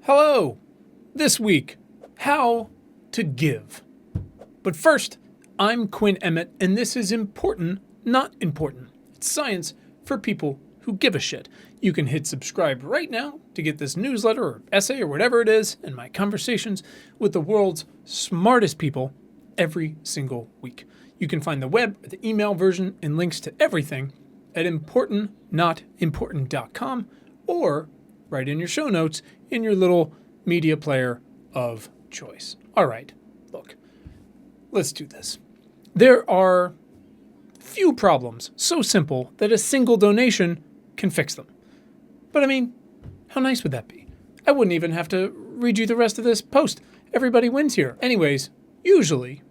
Hello! This week, how to give. But first, I'm Quinn Emmett, and this is important, not important. It's science for people who give a shit. You can hit subscribe right now to get this newsletter or essay or whatever it is, and my conversations with the world's smartest people every single week. You can find the web, the email version, and links to everything at importantnotimportant.com or right in your show notes in your little media player of choice. All right, look, let's do this. There are few problems so simple that a single donation can fix them. But I mean, how nice would that be? I wouldn't even have to read you the rest of this post. Everybody wins here. Anyways, usually,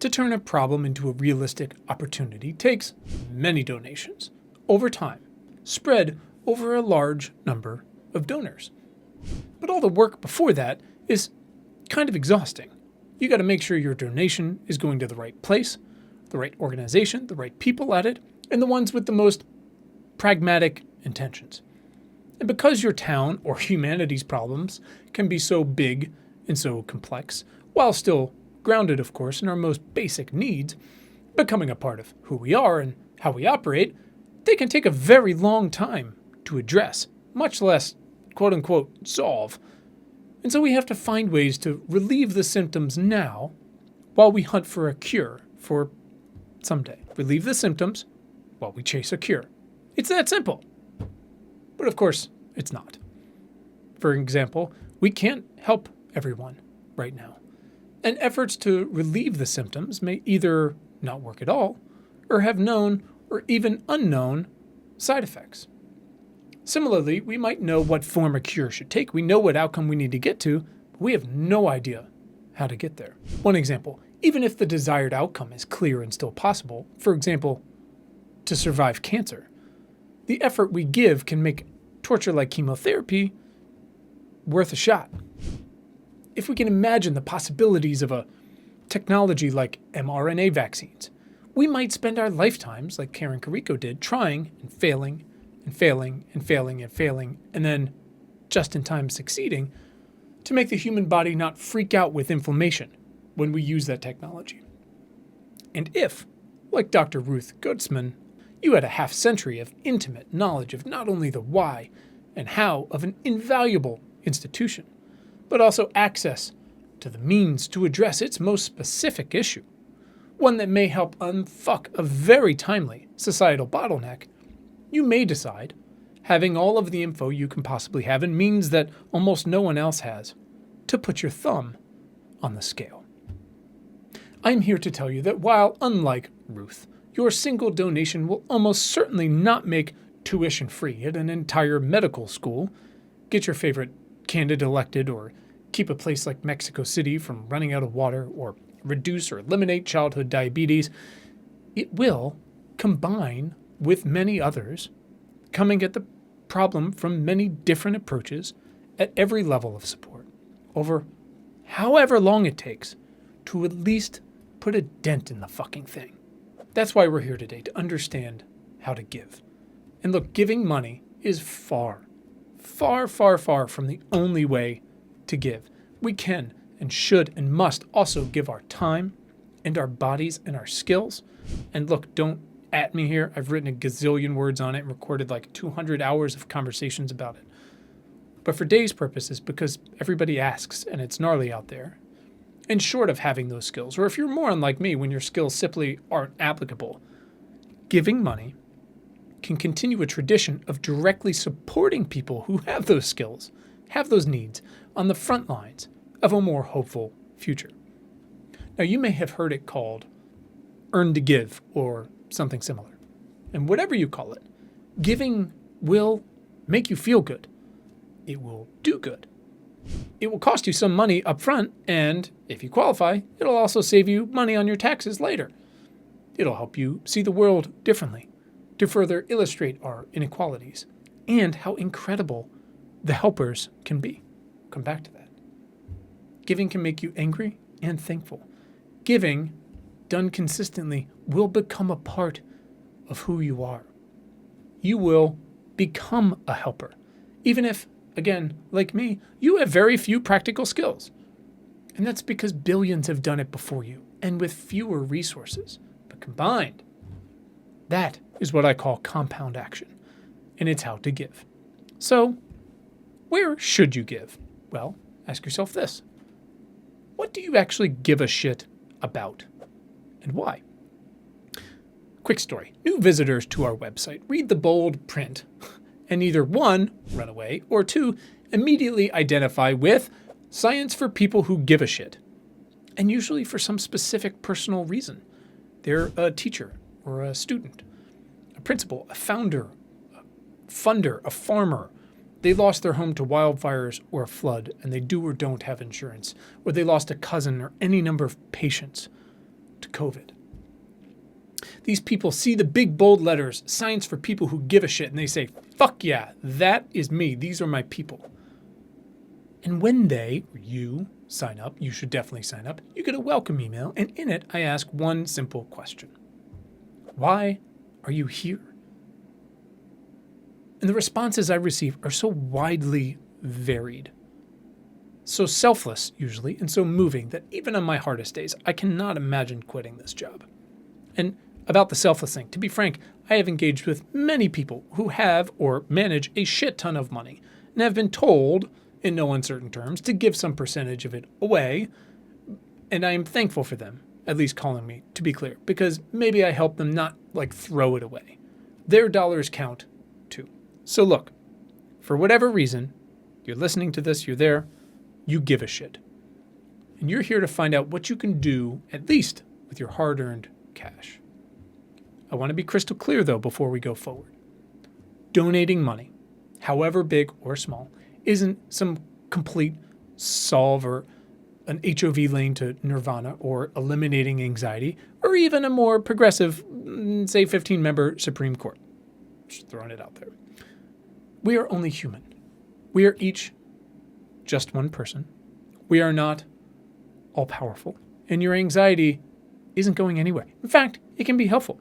to turn a problem into a realistic opportunity takes many donations over time, spread over a large number of donors. But all the work before that is kind of exhausting. You got to make sure your donation is going to the right place, the right organization, the right people at it, and the ones with the most pragmatic intentions. And because your town or humanity's problems can be so big and so complex, while still grounded, of course, in our most basic needs, becoming a part of who we are and how we operate, they can take a very long time to address, much less, quote-unquote, solve. And so we have to find ways to relieve the symptoms now while we hunt for a cure for someday. Relieve the symptoms while we chase a cure. It's that simple. But of course, it's not. For example, we can't help everyone right now. And efforts to relieve the symptoms may either not work at all or have known or even unknown side effects. Similarly, we might know what form a cure should take. We know what outcome we need to get to, but we have no idea how to get there. One example, even if the desired outcome is clear and still possible, for example, to survive cancer, the effort we give can make torture like chemotherapy worth a shot. If we can imagine the possibilities of a technology like mRNA vaccines, we might spend our lifetimes, like Karen Carrico did, trying and failing and failing and failing and failing, and then just in time succeeding to make the human body not freak out with inflammation when we use that technology. And if, like Dr. Ruth Gutzman, you had a half century of intimate knowledge of not only the why and how of an invaluable institution, but also access to the means to address its most specific issue, one that may help unfuck a very timely societal bottleneck, you may decide having all of the info you can possibly have and means that almost no one else has, to put your thumb on the scale. I'm here to tell you that while, unlike Ruth, your single donation will almost certainly not make tuition free at an entire medical school, get your favorite candidate elected, or keep a place like Mexico City from running out of water, or reduce or eliminate childhood diabetes, it will combine with many others, coming at the problem from many different approaches at every level of support, over however long it takes to at least put a dent in the fucking thing. That's why we're here today, to understand how to give. And look, giving money is far, far, far, far from the only way to give. We can and should and must also give our time and our bodies and our skills. And look, don't at me here. I've written a gazillion words on it and recorded like 200 hours of conversations about it. But for today's purposes, because everybody asks and it's gnarly out there, and short of having those skills, or if you're more unlike me when your skills simply aren't applicable, giving money can continue a tradition of directly supporting people who have those skills, have those needs, on the front lines of a more hopeful future. Now, you may have heard it called earn to give or something similar. And whatever you call it, giving will make you feel good. It will do good. It will cost you some money up front, and if you qualify, it'll also save you money on your taxes later. It'll help you see the world differently, to further illustrate our inequalities and how incredible the helpers can be. We'll come back to that. Giving can make you angry and thankful. Giving, done consistently, will become a part of who you are. You will become a helper, even if again, like me, you have very few practical skills. And that's because billions have done it before you and with fewer resources. But combined, that is what I call compound action. And it's how to give. So, where should you give? Well, ask yourself this. What do you actually give a shit about? And why? Quick story. New visitors to our website read the bold print and either 1, run away, or 2, immediately identify with science for people who give a shit. And usually for some specific personal reason. They're a teacher or a student, a principal, a founder, a funder, a farmer. They lost their home to wildfires or a flood, and they do or don't have insurance, or they lost a cousin or any number of patients to COVID. These people see the big bold letters, science for people who give a shit, and they say, fuck yeah, that is me. These are my people. And when they, or you, sign up, you should definitely sign up, you get a welcome email, and in it I ask one simple question. Why are you here? And the responses I receive are so widely varied, so selfless usually, and so moving that even on my hardest days, I cannot imagine quitting this job. And about the selfless thing, to be frank, I have engaged with many people who have or manage a shit ton of money and have been told, in no uncertain terms, to give some percentage of it away, and I am thankful for them, at least calling me, to be clear, because maybe I help them not, throw it away. Their dollars count, too. So look, for whatever reason, you're listening to this, you're there, you give a shit. And you're here to find out what you can do, at least with your hard-earned cash. I want to be crystal clear, though, before we go forward. Donating money, however big or small, isn't some complete solve or an HOV lane to nirvana or eliminating anxiety or even a more progressive, say 15-member Supreme Court. Just throwing it out there. We are only human. We are each just one person. We are not all powerful. And your anxiety isn't going anywhere. In fact, it can be helpful.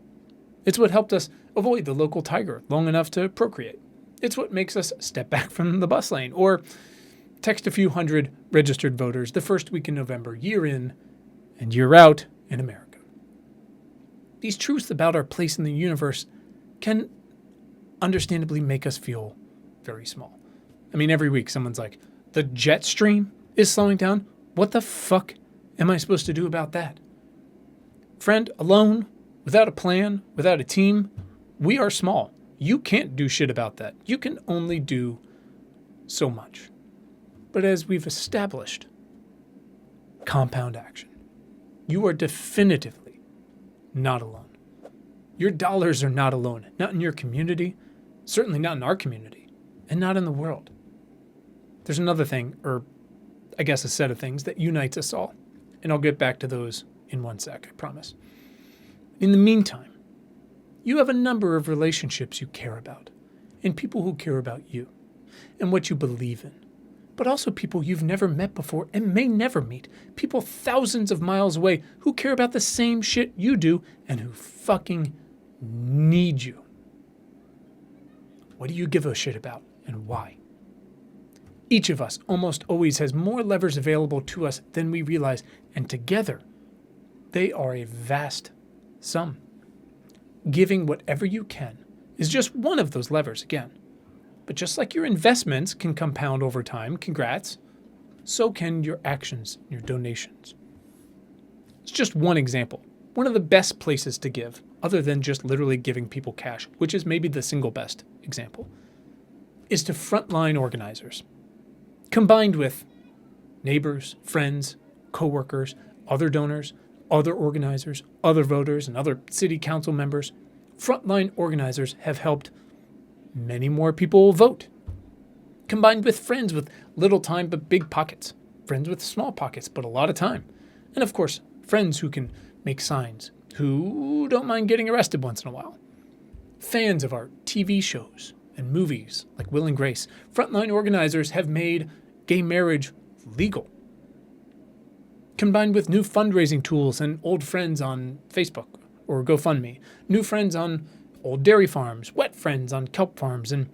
It's what helped us avoid the local tiger long enough to procreate. It's what makes us step back from the bus lane or text a few hundred registered voters the first week in November, year in and year out in America. These truths about our place in the universe can understandably make us feel very small. I mean, every week someone's like, the jet stream is slowing down? What the fuck am I supposed to do about that? Friend, alone, without a plan, without a team, we are small. You can't do shit about that. You can only do so much. But as we've established, compound action. You are definitively not alone. Your dollars are not alone. Not in your community, certainly not in our community, and not in the world. There's another thing, or I guess a set of things that unites us all. And I'll get back to those in one sec, I promise. In the meantime, you have a number of relationships you care about, and people who care about you, and what you believe in. But also people you've never met before and may never meet. People thousands of miles away who care about the same shit you do and who fucking need you. What do you give a shit about and why? Each of us almost always has more levers available to us than we realize, and together they are a vast sum. Giving whatever you can is just one of those levers again. But just like your investments can compound over time, congrats, so can your actions, your donations. It's just one example. One of the best places to give, other than just literally giving people cash, which is maybe the single best example, is to frontline organizers. Combined with neighbors, friends, coworkers, other donors, other organizers, other voters, and other city council members, frontline organizers have helped many more people vote. Combined with friends with little time but big pockets, friends with small pockets but a lot of time, and of course, friends who can make signs, who don't mind getting arrested once in a while. Fans of our TV shows and movies like Will and Grace, frontline organizers have made gay marriage legal. Combined with new fundraising tools and old friends on Facebook or GoFundMe, new friends on old dairy farms, wet friends on kelp farms, and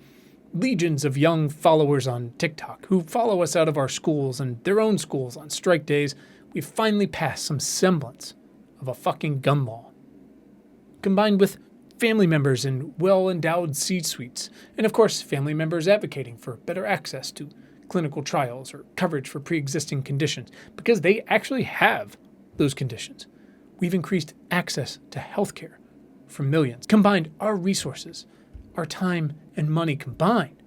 legions of young followers on TikTok who follow us out of our schools and their own schools on strike days, we've finally passed some semblance of a fucking gun law. Combined with family members in well-endowed C-suites, and of course family members advocating for better access to clinical trials or coverage for pre-existing conditions, because they actually have those conditions. We've increased access to healthcare for millions. Combined, our resources, our time and money combined,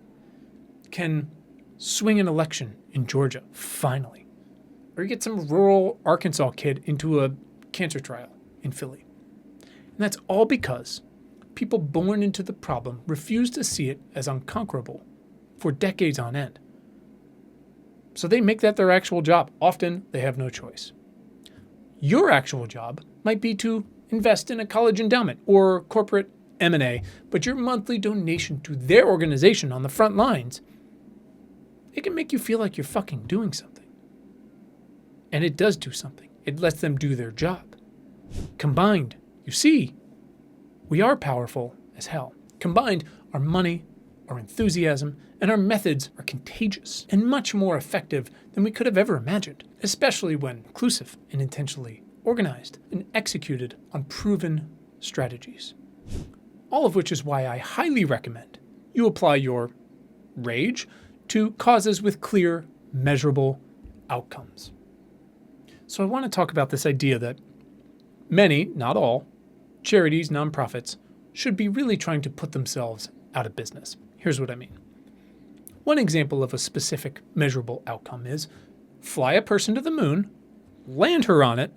can swing an election in Georgia, finally. Or get some rural Arkansas kid into a cancer trial in Philly. And that's all because people born into the problem refuse to see it as unconquerable for decades on end. So they make that their actual job. Often, they have no choice. Your actual job might be to invest in a college endowment or corporate M&A, but your monthly donation to their organization on the front lines, it can make you feel like you're fucking doing something. And it does do something. It lets them do their job. Combined, you see, we are powerful as hell. Combined, our money, our enthusiasm, and our methods are contagious and much more effective than we could have ever imagined, especially when inclusive and intentionally organized and executed on proven strategies. All of which is why I highly recommend you apply your rage to causes with clear, measurable outcomes. So I want to talk about this idea that many, not all, charities, nonprofits, should be really trying to put themselves out of business. Here's what I mean. One example of a specific measurable outcome is fly a person to the moon, land her on it,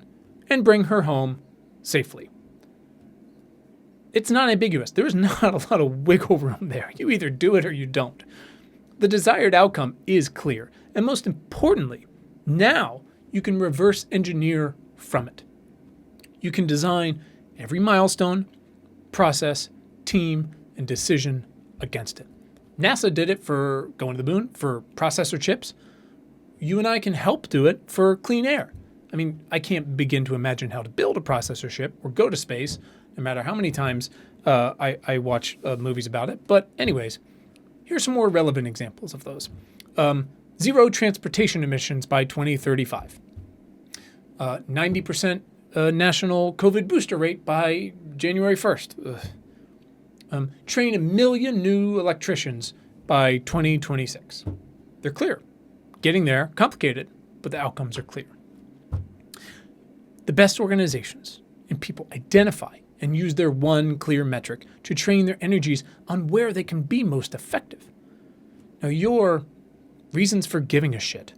and bring her home safely. It's not ambiguous. There's not a lot of wiggle room there. You either do it or you don't. The desired outcome is clear. And most importantly, now you can reverse engineer from it. You can design every milestone, process, team, and decision against it. NASA did it for going to the moon, for processor chips. You and I can help do it for clean air. I mean, I can't begin to imagine how to build a processor ship or go to space, no matter how many times I watch movies about it. But anyways, here's some more relevant examples of those. Zero transportation emissions by 2035. 90% national COVID booster rate by January 1st. Train 1 million new electricians by 2026. They're clear. Getting there, complicated, but the outcomes are clear. The best organizations and people identify and use their one clear metric to train their energies on where they can be most effective. Now, your reasons for giving a shit,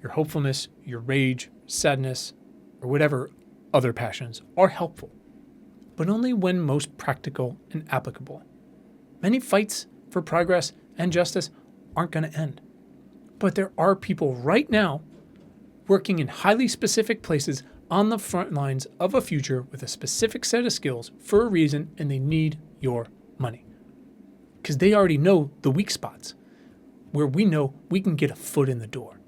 your hopefulness, your rage, sadness, or whatever other passions are helpful, but only when most practical and applicable. Many fights for progress and justice aren't going to end. But there are people right now working in highly specific places on the front lines of a future with a specific set of skills for a reason, and they need your money. Because they already know the weak spots where we know we can get a foot in the door.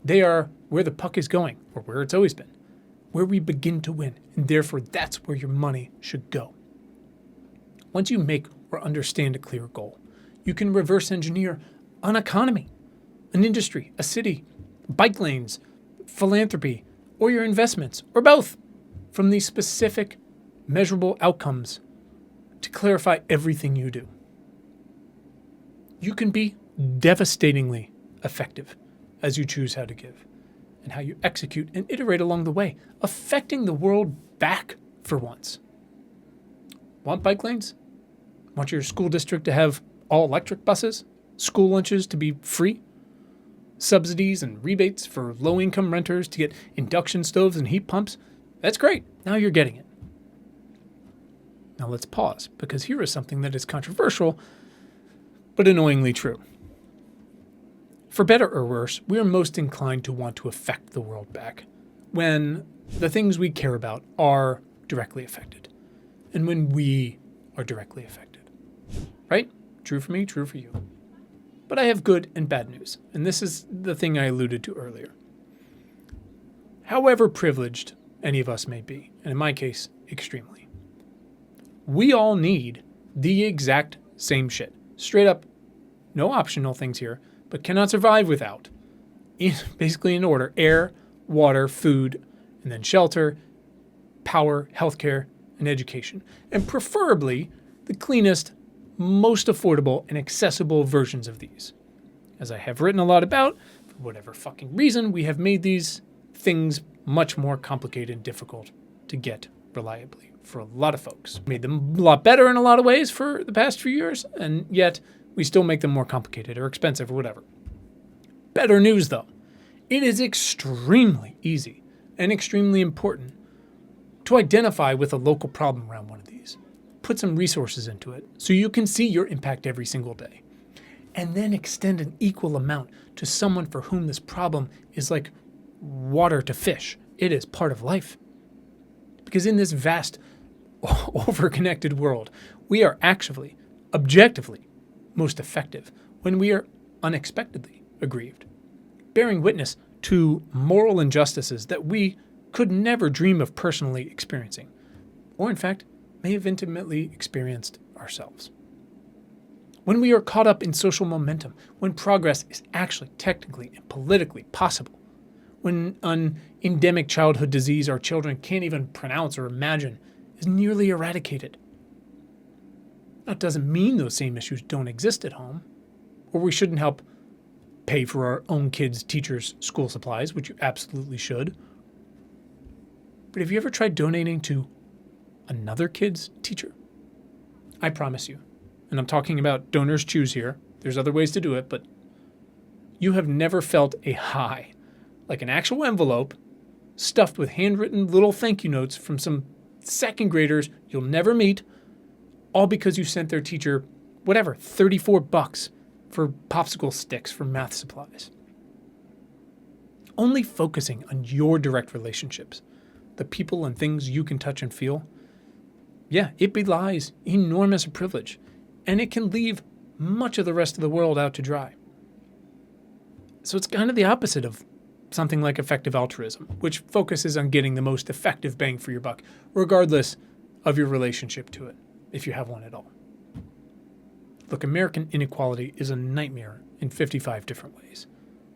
They are where the puck is going, or where it's always been, where we begin to win, and therefore that's where your money should go. Once you make or understand a clear goal, you can reverse engineer an economy, an industry, a city, bike lanes, philanthropy, or your investments, or both, from these specific, measurable outcomes to clarify everything you do. You can be devastatingly effective as you choose how to give and how you execute and iterate along the way, affecting the world back for once. Want bike lanes? Want your school district to have all electric buses? School lunches to be free? Subsidies and rebates for low-income renters to get induction stoves and heat pumps? That's great. Now you're getting it. Now let's pause, because here is something that is controversial, but annoyingly true. For better or worse, we are most inclined to want to affect the world back when the things we care about are directly affected and when we are directly affected. Right? True for me, true for you. But I have good and bad news, and this is the thing I alluded to earlier. However privileged any of us may be, and in my case, extremely, we all need the exact same shit. Straight up no optional things here, but cannot survive without, basically in order, air, water, food, and then shelter, power, healthcare, and education. And preferably the cleanest, most affordable, and accessible versions of these. As I have written a lot about, for whatever fucking reason, we have made these things much more complicated and difficult to get reliably for a lot of folks. Made them a lot better in a lot of ways for the past few years, and yet we still make them more complicated or expensive or whatever. Better news though, it is extremely easy and extremely important to identify with a local problem around one of these. Put some resources into it so you can see your impact every single day. And then extend an equal amount to someone for whom this problem is like water to fish. It is part of life. Because in this vast, overconnected world, we are actually, objectively, most effective when we are unexpectedly aggrieved, bearing witness to moral injustices that we could never dream of personally experiencing, or in fact, may have intimately experienced ourselves. When we are caught up in social momentum, when progress is actually technically and politically possible, when an endemic childhood disease our children can't even pronounce or imagine is nearly eradicated. That doesn't mean those same issues don't exist at home, or we shouldn't help pay for our own kids' teachers' school supplies, which you absolutely should. But have you ever tried donating to another kid's teacher? I promise you, and I'm talking about donors choose here, there's other ways to do it, but you have never felt a high, like an actual envelope stuffed with handwritten little thank you notes from some second graders you'll never meet, all because you sent their teacher, whatever, $34 for popsicle sticks for math supplies. Only focusing on your direct relationships, the people and things you can touch and feel, yeah, it belies enormous privilege, and it can leave much of the rest of the world out to dry. So it's kind of the opposite of something like effective altruism, which focuses on getting the most effective bang for your buck, regardless of your relationship to it, if you have one at all. Look, American inequality is a nightmare in 55 different ways,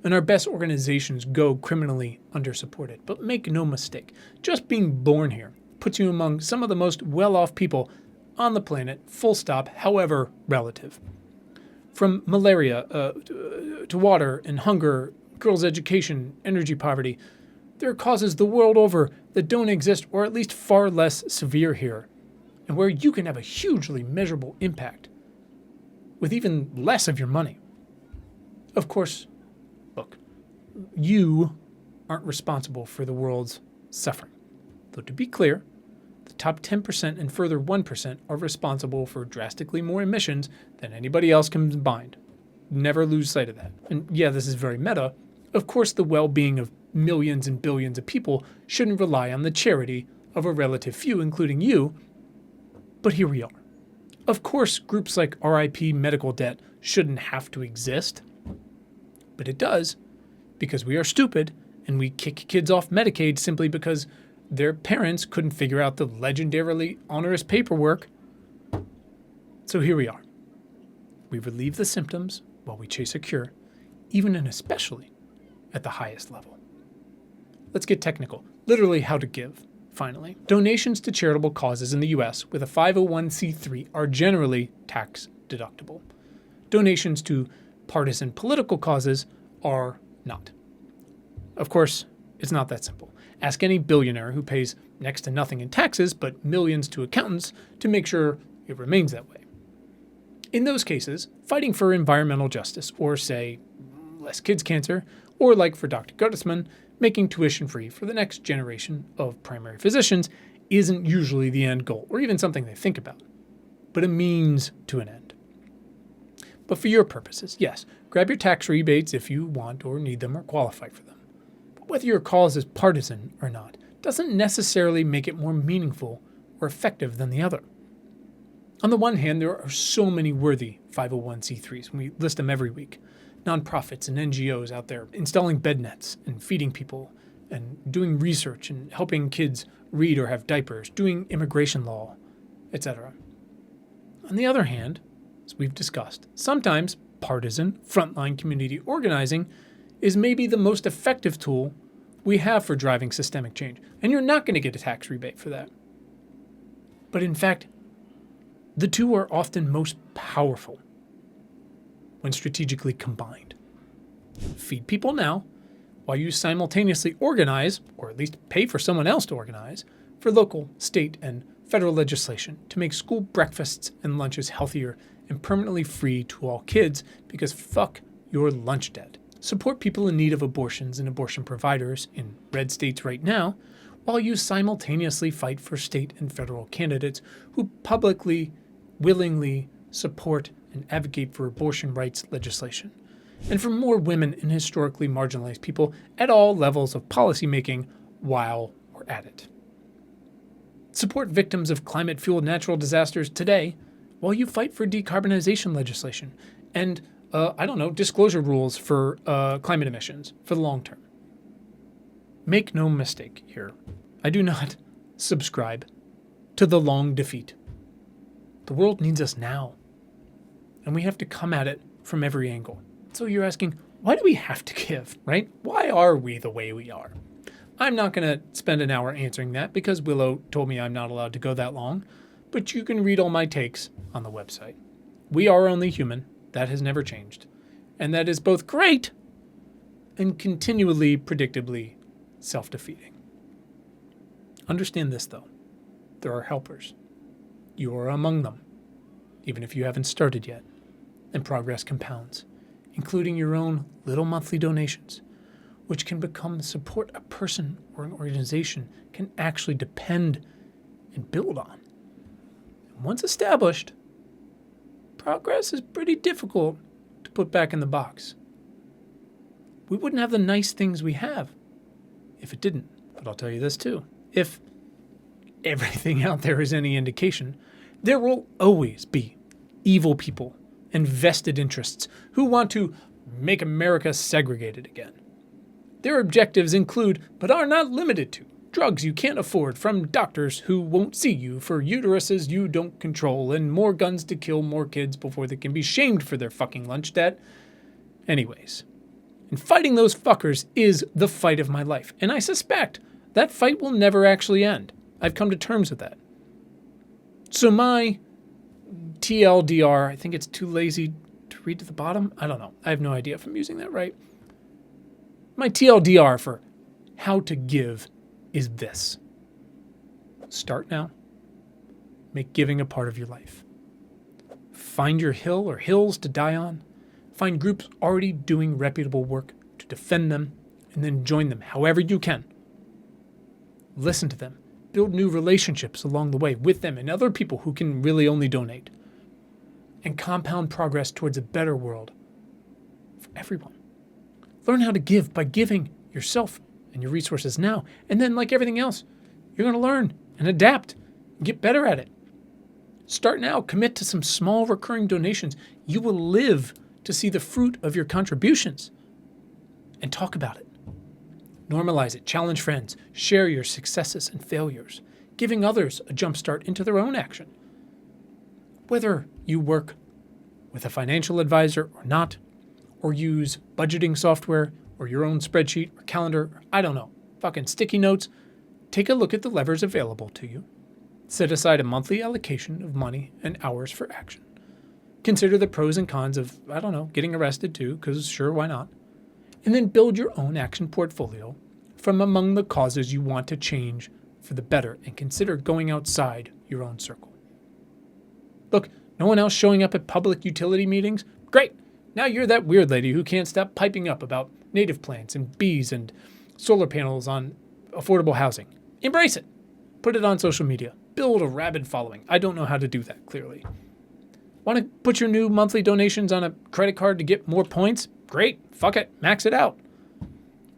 and our best organizations go criminally undersupported. But make no mistake, just being born here puts you among some of the most well-off people on the planet, full stop, however relative. From malaria to water and hunger, girls' education, energy poverty, there are causes the world over that don't exist, or at least far less severe here, and where you can have a hugely measurable impact with even less of your money. Of course, look, you aren't responsible for the world's suffering. Though to be clear, the top 10% and further 1% are responsible for drastically more emissions than anybody else combined. Never lose sight of that. And yeah, this is very meta. Of course, the well-being of millions and billions of people shouldn't rely on the charity of a relative few, including you. But here we are. Of course, groups like RIP medical debt shouldn't have to exist. But it does, because we are stupid and we kick kids off Medicaid simply because their parents couldn't figure out the legendarily onerous paperwork. So here we are. We relieve the symptoms while we chase a cure, even and especially at the highest level. Let's get technical. Literally how to give, finally. Donations to charitable causes in the US with a 501c3 are generally tax deductible. Donations to partisan political causes are not. Of course, it's not that simple. Ask any billionaire who pays next to nothing in taxes but millions to accountants to make sure it remains that way. In those cases, fighting for environmental justice, or say, less kids' cancer, or like for Dr. Gottesman, making tuition free for the next generation of primary physicians isn't usually the end goal, or even something they think about, but a means to an end. But for your purposes, yes, grab your tax rebates if you want or need them or qualify for them. But whether your cause is partisan or not doesn't necessarily make it more meaningful or effective than the other. On the one hand, there are so many worthy 501c3s, and we list them every week. Nonprofits and NGOs out there installing bed nets and feeding people and doing research and helping kids read or have diapers, doing immigration law, etc. On the other hand, as we've discussed, sometimes nonpartisan frontline community organizing is maybe the most effective tool we have for driving systemic change. And you're not going to get a tax rebate for that. But in fact, the two are often most powerful when strategically combined. Feed people now, while you simultaneously organize, or at least pay for someone else to organize, for local, state, and federal legislation to make school breakfasts and lunches healthier and permanently free to all kids, because fuck your lunch debt. Support people in need of abortions and abortion providers in red states right now, while you simultaneously fight for state and federal candidates who publicly, willingly support and advocate for abortion rights legislation, and for more women and historically marginalized people at all levels of policymaking while we're at it. Support victims of climate-fueled natural disasters today while you fight for decarbonization legislation and, disclosure rules for climate emissions for the long term. Make no mistake here. I do not subscribe to the long defeat. The world needs us now, and we have to come at it from every angle. So you're asking, why do we have to give, right? Why are we the way we are? I'm not going to spend an hour answering that because Willow told me I'm not allowed to go that long, but you can read all my takes on the website. We are only human. That has never changed. And that is both great and continually, predictably self-defeating. Understand this, though. There are helpers. You are among them, even if you haven't started yet, and progress compounds, including your own little monthly donations, which can become the support a person or an organization can actually depend and build on. And once established, progress is pretty difficult to put back in the box. We wouldn't have the nice things we have if it didn't. But I'll tell you this too. If everything out there is any indication, there will always be evil people and vested interests who want to make America segregated again. Their objectives include, but are not limited to, drugs you can't afford from doctors who won't see you, for uteruses you don't control, and more guns to kill more kids before they can be shamed for their fucking lunch debt. Anyways, and fighting those fuckers is the fight of my life, and I suspect that fight will never actually end. I've come to terms with that. So my TLDR, I think it's too lazy to read to the bottom. I don't know. I have no idea if I'm using that right. My TLDR for how to give is this. Start now. Make giving a part of your life. Find your hill or hills to die on. Find groups already doing reputable work to defend them, and then join them however you can. Listen to them. Build new relationships along the way with them and other people who can really only donate. And compound progress towards a better world for everyone. Learn how to give by giving yourself and your resources now. And then, like everything else, you're going to learn and adapt and get better at it. Start now. Commit to some small recurring donations. You will live to see the fruit of your contributions. And talk about it. Normalize it. Challenge friends. Share your successes and failures, giving others a jump start into their own action. Whether you work with a financial advisor or not, or use budgeting software, or your own spreadsheet or calendar, or I don't know, fucking sticky notes, take a look at the levers available to you. Set aside a monthly allocation of money and hours for action. Consider the pros and cons of, getting arrested too, because sure, why not? And then build your own action portfolio from among the causes you want to change for the better, and consider going outside your own circle. Look, no one else showing up at public utility meetings? Great. Now you're that weird lady who can't stop piping up about native plants and bees and solar panels on affordable housing. Embrace it. Put it on social media. Build a rabid following. I don't know how to do that, clearly. Want to put your new monthly donations on a credit card to get more points? Great. Fuck it. Max it out.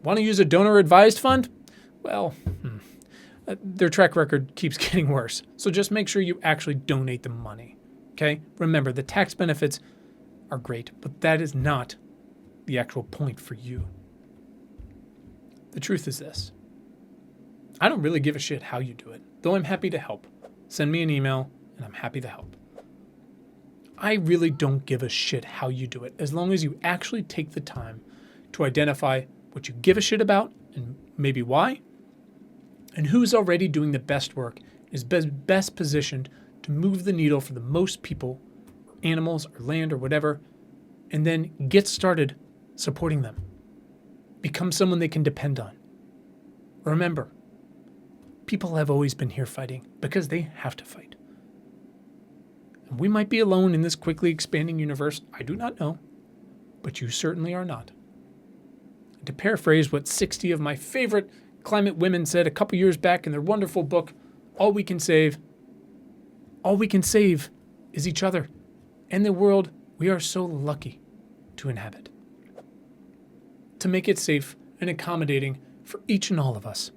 Want to use a donor-advised fund? Well, their track record keeps getting worse. So just make sure you actually donate the money. Okay? Remember, the tax benefits are great, but that is not the actual point for you. The truth is this. I don't really give a shit how you do it, though I'm happy to help. Send me an email, and I'm happy to help. I really don't give a shit how you do it, as long as you actually take the time to identify what you give a shit about and maybe why, and who's already doing the best work is best positioned to move the needle for the most people, or animals, or land, or whatever, and then get started supporting them. Become someone they can depend on. Remember, people have always been here fighting because they have to fight. And we might be alone in this quickly expanding universe. I do not know, but you certainly are not. And to paraphrase what 60 of my favorite climate women said a couple years back in their wonderful book, all we can save is each other and the world we are so lucky to inhabit. To make it safe and accommodating for each and all of us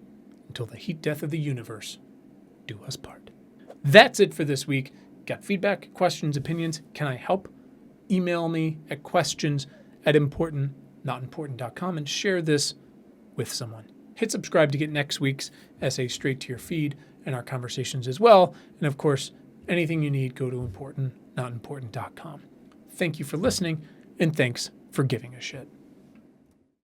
until the heat death of the universe do us part. That's it for this week. Got feedback, questions, opinions? Can I help? Email me at questions@importantnotimportant.com and share this with someone. Hit subscribe to get next week's essay straight to your feed and our conversations as well. And of course, anything you need, go to importantnotimportant.com. Thank you for listening, and thanks for giving a shit.